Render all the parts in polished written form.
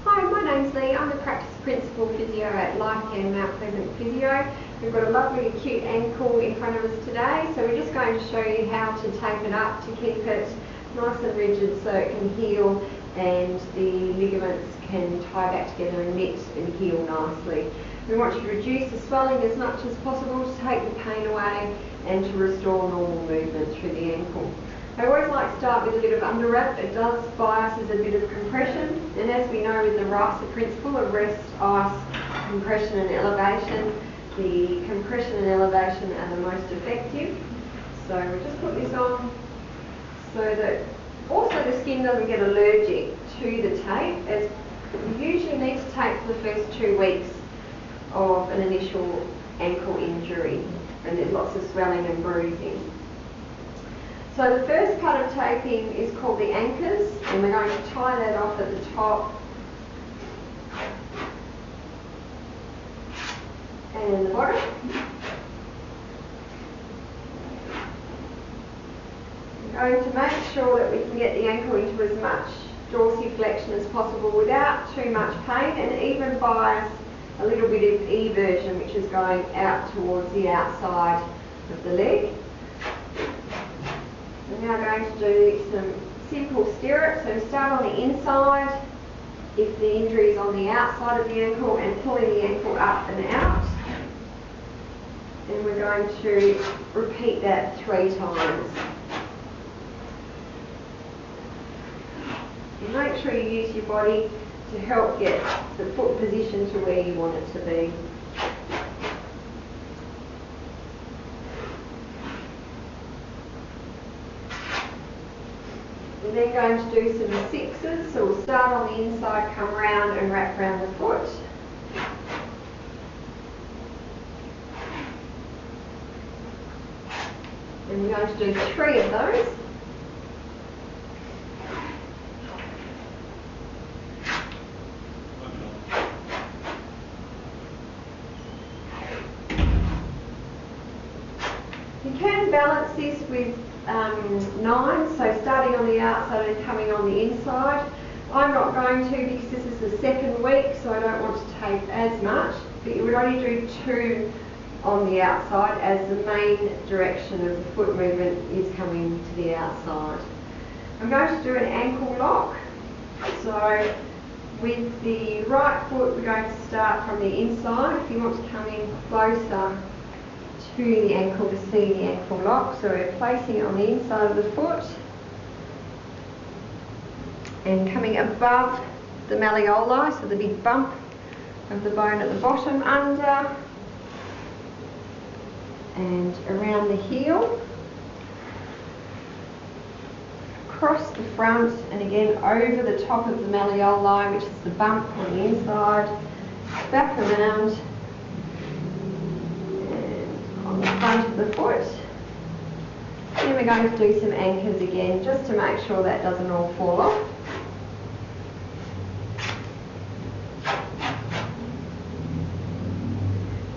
Hi, my name's Lee. I'm the practice principal physio at Lifecare Mount Pleasant Physio. We've got a lovely acute ankle in front of us today, so we're just going to show you how to tape it up to keep it nice and rigid so it can heal and the ligaments can tie back together and knit and heal nicely. We want you to reduce the swelling as much as possible to take the pain away and to restore normal movement through the ankle. I always like to start with a bit of under wrap. It does bias as a bit of compression, and as we know with the RICE principle of rest, ice, compression and elevation, the compression and elevation are the most effective. So we'll just put this on so that also the skin doesn't get allergic to the tape, as you usually need to tape for the first 2 weeks of an initial ankle injury, and there's lots of swelling and bruising. So the first part of taping is called the anchors, and we're going to tie that off at the top and the bottom. We're going to make sure that we can get the ankle into as much dorsiflexion as possible without too much pain, and even bias a little bit of eversion, which is going out towards the outside of the leg. We're now going to do some simple stirrups. So start on the inside if the injury is on the outside of the ankle, and pulling the ankle up and out. And we're going to repeat that 3 times. And make sure you use your body to help get the foot position to where you want it to be. We're then going to do some 6s, so we'll start on the inside, come round and wrap around the foot. And we're going to do 3 of those. You can balance this with 9, so starting on the outside and coming on the inside. I'm not going to, because this is the 2nd week, so I don't want to tape as much, but you would only do 2 on the outside, as the main direction of the foot movement is coming to the outside. I'm going to do an ankle lock. So with the right foot, we're going to start from the inside. If you want to come in closer to the ankle to see the ankle lock, so we're placing it on the inside of the foot and coming above the malleoli, so the big bump of the bone at the bottom, under and around the heel, across the front, and again over the top of the malleoli, which is the bump on the inside, back around on the front of the foot. Then we're going to do some anchors again, just to make sure that doesn't all fall off.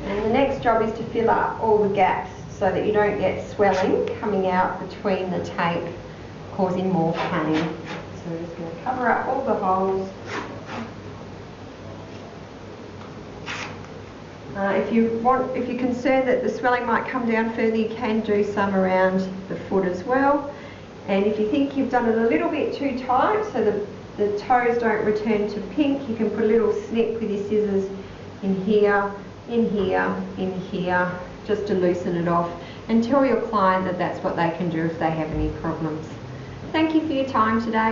And the next job is to fill up all the gaps so that you don't get swelling coming out between the tape, causing more pain. So we're just going to cover up all the holes. If you're concerned that the swelling might come down further, you can do some around the foot as well. And if you think you've done it a little bit too tight, so the toes don't return to pink, you can put a little snip with your scissors in here, in here, in here, just to loosen it off, and tell your client that that's what they can do if they have any problems. Thank you for your time today.